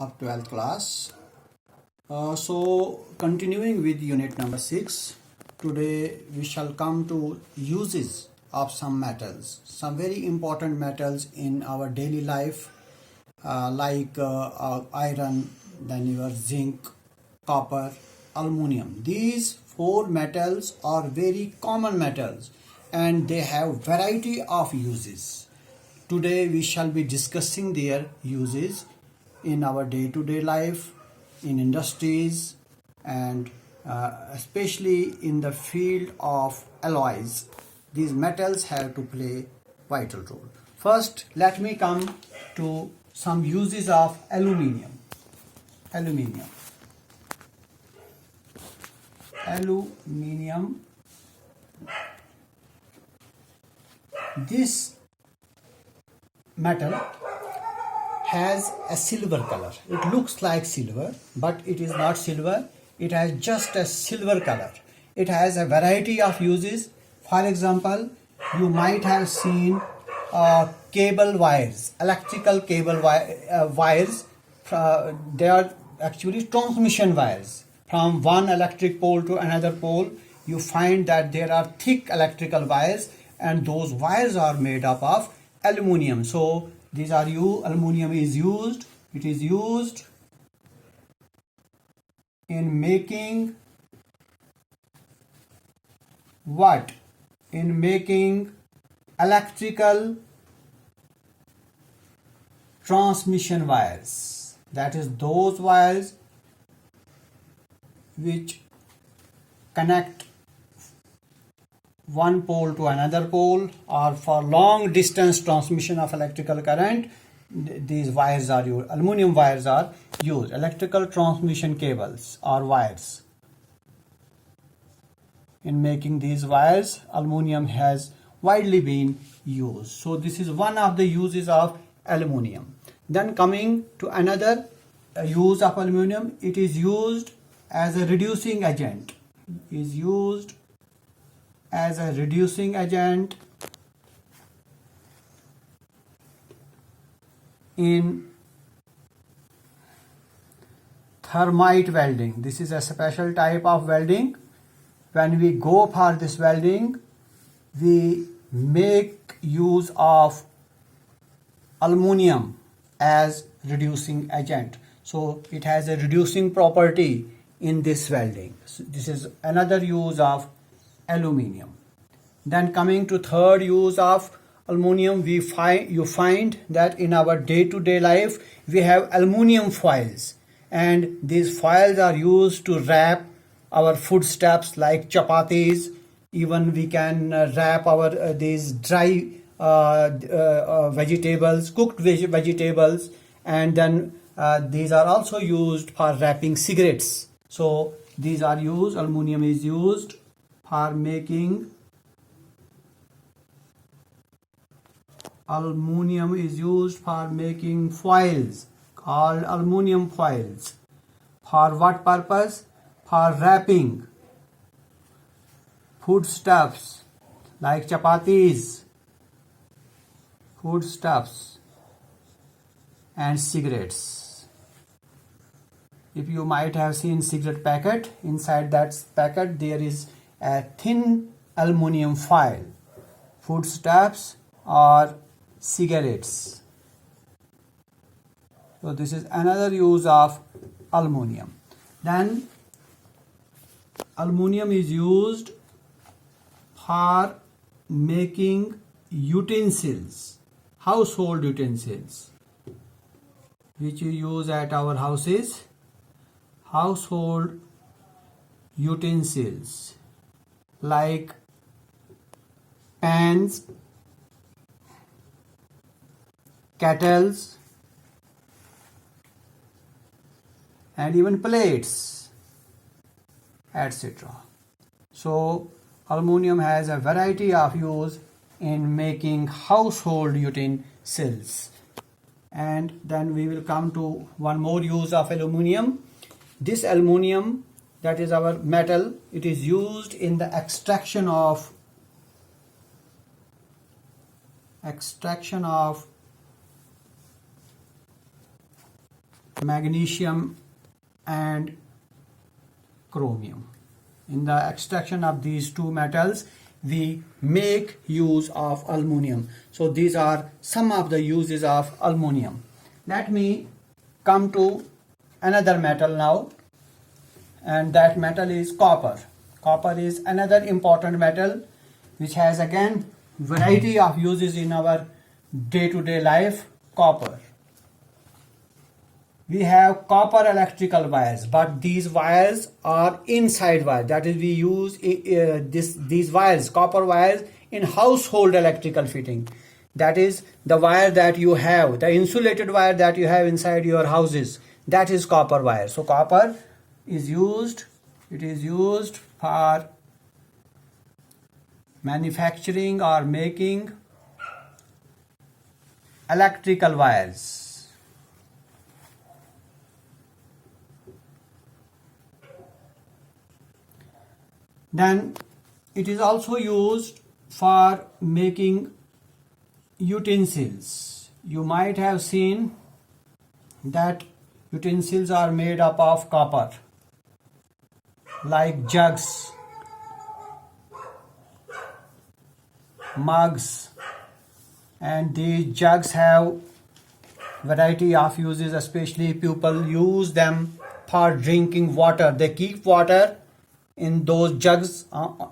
of 12th class. So continuing with unit number 6, today we shall come to uses of some metals, some very important metals in our daily life, like iron, then your zinc, copper, aluminium. These four metals are very common metals and they have variety of uses. Today we shall be discussing their uses in our day-to-day life, in industries, and especially in the field of alloys. These metals have to play vital role. First, let me come to some uses of aluminium. Aluminium. This metal has a silver color. It looks like silver, but it is not silver. It has just a silver color. It has a variety of uses. For example, you might have seen cable wires, electrical cable wires. They are actually transmission wires. From one electric pole to another pole, you find that there are thick electrical wires, and those wires are made up of aluminium. So these are aluminium is used. It is used in making what? In making electrical transmission wires. That is those wires which connect one pole to another pole, or for long distance transmission of electrical current. These wires are used. Aluminium wires are used. Electrical transmission cables or wires. In making these wires, aluminium has widely been used. So this is one of the uses of aluminium. Then coming to another use of aluminium, it is used as a reducing agent. Is used as a reducing agent in thermite welding. This is a special type of welding. When we go for this welding, we make use of aluminium as reducing agent. So it has a reducing property in this welding. So this is another use of aluminium. Then coming to third use of aluminium, you find that in our day-to-day life we have aluminium foils, and these foils are used to wrap our foodstuffs like chapatis. Even we can wrap our these dry vegetables, cooked vegetables, and then these are also used for wrapping cigarettes. So these are used. Aluminium is used for making foils called aluminium foils. For what purpose? For wrapping foodstuffs like chapatis, foodstuffs, and cigarettes. If you might have seen cigarette packet, inside that packet there is a thin aluminium foil, foodstuffs or cigarettes. So this is another use of aluminium. Then aluminium is used for making utensils, household utensils, which we use at our houses. Household utensils like pans, kettles, and even plates, etc. So aluminium has a variety of use in making household utensils. And then we will come to one more use of aluminium. This aluminium, that is our metal, it is used in the extraction of magnesium and chromium. In the extraction of these two metals, we make use of aluminum. So these are some of the uses of aluminum. Let me come to another metal now, and that metal is copper. Copper is another important metal which has again variety of uses in our day-to-day life. Copper. We have copper electrical wires, but these wires are inside wire. That is, we use these wires, copper wires, in household electrical fitting. That is the wire that you have, the insulated wire that you have inside your houses. That is copper wire. So copper is used. It is used for manufacturing or making electrical wires. Then it is also used for making utensils. You might have seen that utensils are made up of copper, like jugs, mugs, and these jugs have variety of uses. Especially people use them for drinking water. They keep water in those jugs,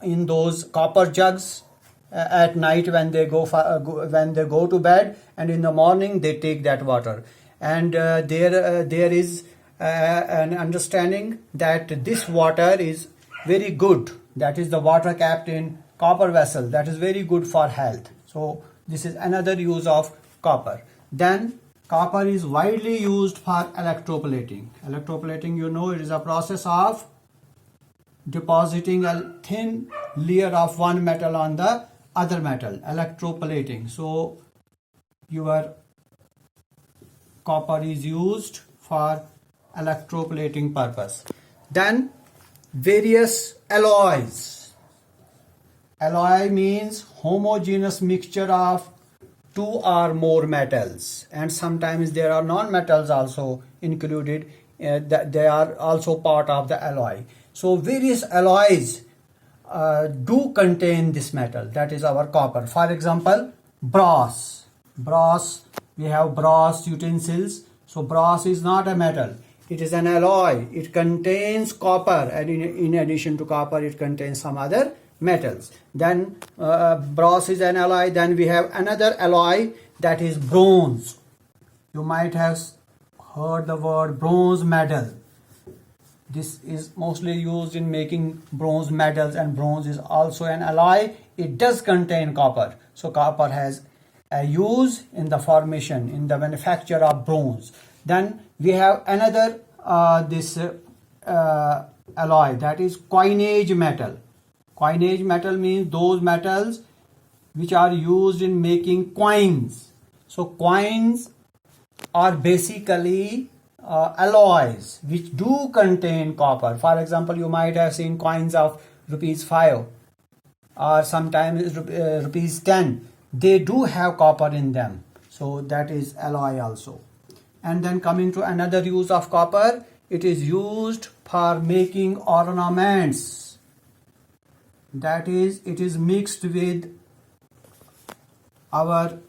in those copper jugs, at night when they go to bed, and in the morning they take that water. And there is an understanding that this water is very good. That is the water kept in copper vessel. That is very good for health. So this is another use of copper. Then copper is widely used for electroplating. Electroplating, you know, it is a process of depositing a thin layer of one metal on the other metal, electroplating. So your copper is used for electroplating purpose. Then various alloys. Alloy means homogeneous mixture of two or more metals, and sometimes there are non-metals also included, that they are also part of the alloy. So various alloys do contain this metal, that is our copper. For example, brass. We have brass utensils. So brass is not a metal, it is an alloy. It contains copper, and in addition to copper it contains some other metals. Then brass is an alloy. Then we have another alloy, that is bronze. You might have heard the word bronze medal. This is mostly used in making bronze medals, and bronze is also an alloy. It does contain copper. So copper has a use in the formation, in the manufacture of bronze. Then we have another alloy, that is coinage metal. Coinage metal means those metals which are used in making coins. So coins are basically alloys which do contain copper. For example, you might have seen coins of rupees 5 or sometimes rupees 10. They do have copper in them. So that is alloy also. And then coming to another use of copper, it is used for making ornaments. That is, it is mixed with our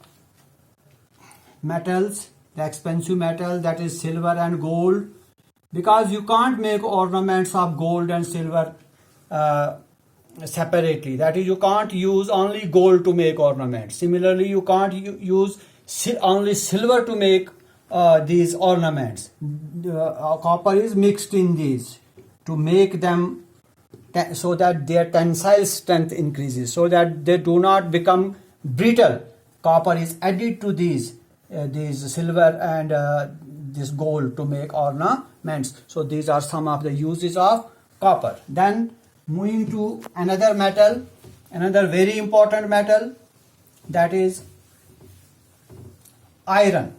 metals, the expensive metal, that is silver and gold, because you can't make ornaments of gold and silver separately. That is, you can't use only gold to make ornaments. Similarly, you can't use only silver to make these ornaments. Copper is mixed in these to make them so that their tensile strength increases, so that they do not become brittle. Copper is added to these silver and this gold to make ornaments. So these are some of the uses of copper. Then moving to another metal, another very important metal, that is iron.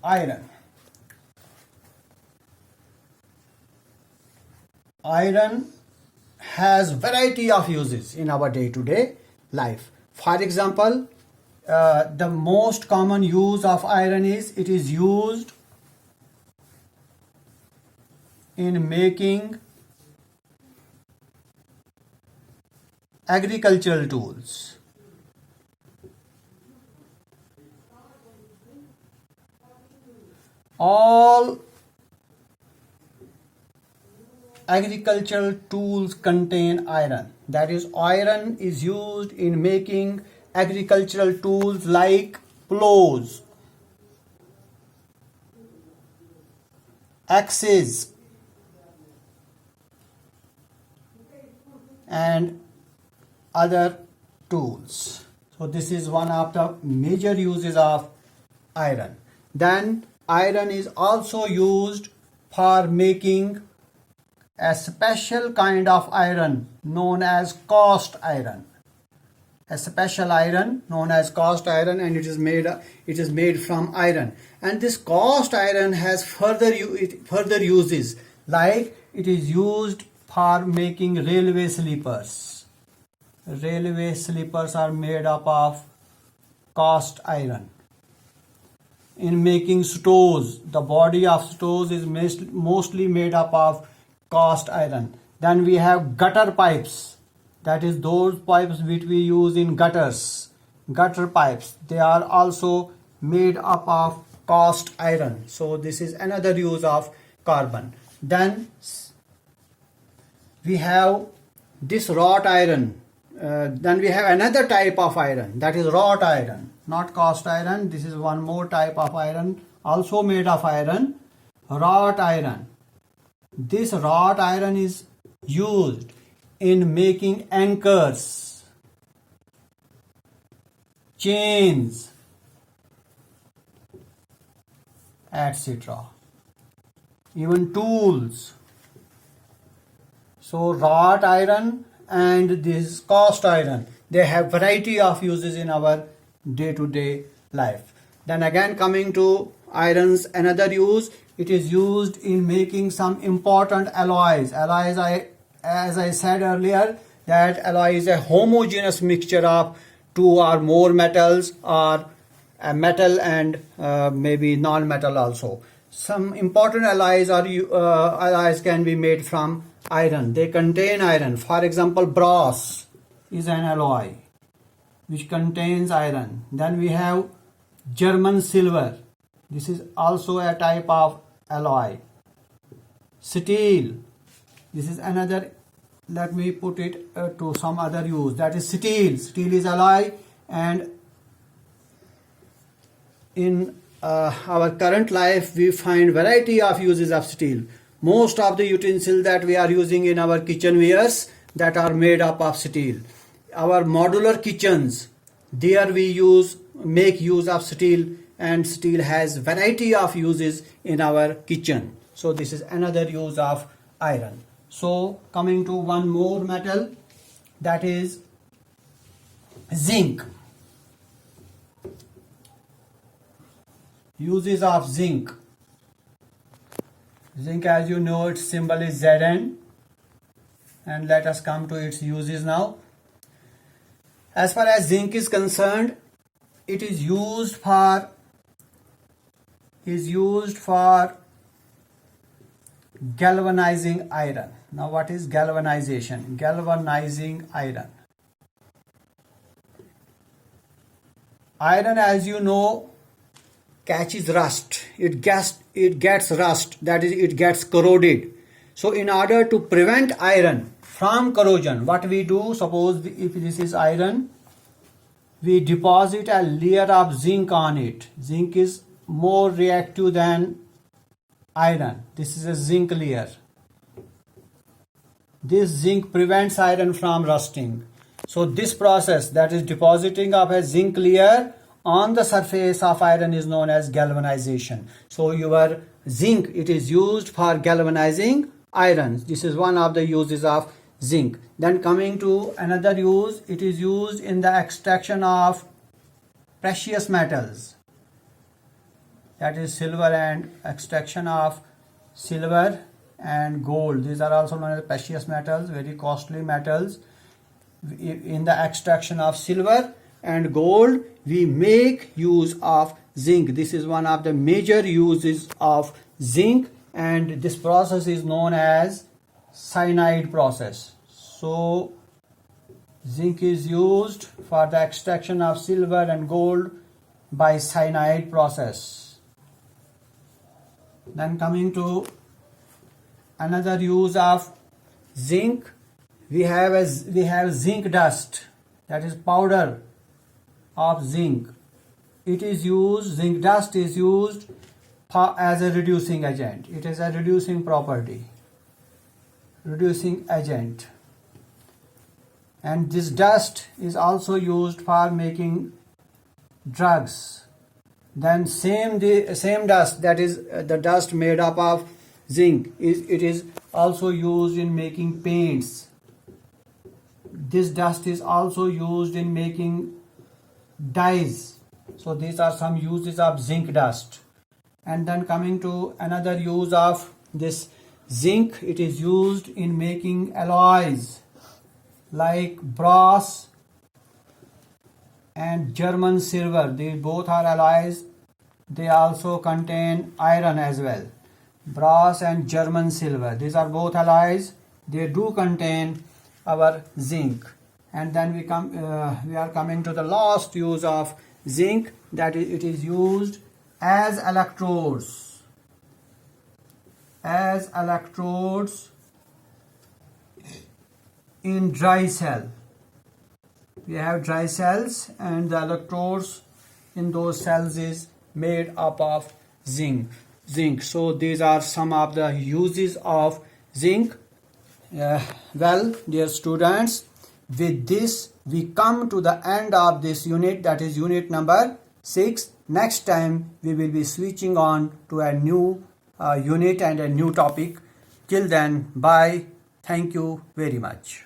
Iron. Iron has variety of uses in our day-to-day life. For example, the most common use of iron is it is used in making agricultural tools. All agricultural tools contain iron. That is, iron is used in making agricultural tools like plows, axes, and other tools. So this is one of the major uses of iron. Then iron is also used for making a special kind of iron known as cast iron. A special iron known as cast iron, and it is made from iron. And this cast iron has further uses, like it is used for making railway sleepers. Railway sleepers are made up of cast iron. In making stoves, the body of stoves is mostly made up of cast iron. Then we have gutter pipes, that is those pipes which we use in gutters, gutter pipes, they are also made up of cast iron. So this is another use of carbon. Then we have this wrought iron. Then we have another type of iron, that is wrought iron, not cast iron. This is one more type of iron also made of iron, wrought iron. This wrought iron is used in making anchors, chains, etc. Even tools. So wrought iron and this cast iron, they have variety of uses in our day-to-day life. Then again, coming to iron's another use, it is used in making some important alloys. Alloys, as I said earlier, that alloy is a homogeneous mixture of two or more metals, or a metal and maybe non-metal also. Some important alloys can be made from iron. They contain iron. For example, brass is an alloy which contains iron. Then we have German silver. This is also a type of alloy. Steel. This is another, let me put it to some other use. That is steel. Steel is alloy, and in our current life we find variety of uses of steel. Most of the utensils that we are using in our kitchenwares, that are made up of steel. Our modular kitchens, there we make use of steel, and steel has variety of uses in our kitchen. So this is another use of iron. So coming to one more metal, that is zinc. Uses of zinc. Zinc, as you know, its symbol is Zn, and let us come to its uses now. As far as zinc is concerned, it is used for galvanizing iron. Now what is galvanization? Galvanizing iron. Iron, as you know, catches rust. It gets rust, that is, it gets corroded. So in order to prevent iron from corrosion, what we do, suppose if this is iron, we deposit a layer of zinc on it. Zinc is more reactive than iron. This is a zinc layer. This zinc prevents iron from rusting. So this process, that is depositing of a zinc layer on the surface of iron, is known as galvanization. So your zinc, it is used for galvanizing iron. This is one of the uses of zinc. Then coming to another use, it is used in the extraction of precious metals. That is silver, and extraction of silver and gold. These are also known as precious metals, very costly metals. In the extraction of silver, and gold, we make use of zinc. This is one of the major uses of zinc, and this process is known as cyanide process. So zinc is used for the extraction of silver and gold by cyanide process. Then coming to another use of zinc, we have zinc dust, that is powder of zinc. Zinc dust is used as a reducing agent. It is a reducing property, reducing agent. And this dust is also used for making drugs. Then same dust, that is the dust made up of zinc, it is also used in making paints. This dust is also used in making dyes. So these are some uses of zinc dust. And then coming to another use of this zinc, it is used in making alloys like brass and German silver. They both are alloys. They also contain iron as well. Brass and German silver, these are both alloys. They do contain our zinc. And then we are coming to the last use of zinc, that is, it is used as electrodes. As electrodes in dry cell. We have dry cells, and the electrodes in those cells is made up of zinc. So these are some of the uses of zinc. Well, dear students, with this we come to the end of this unit, that is unit number 6. Next time we will be switching on to a new unit and a new topic. Till then, bye. Thank you very much.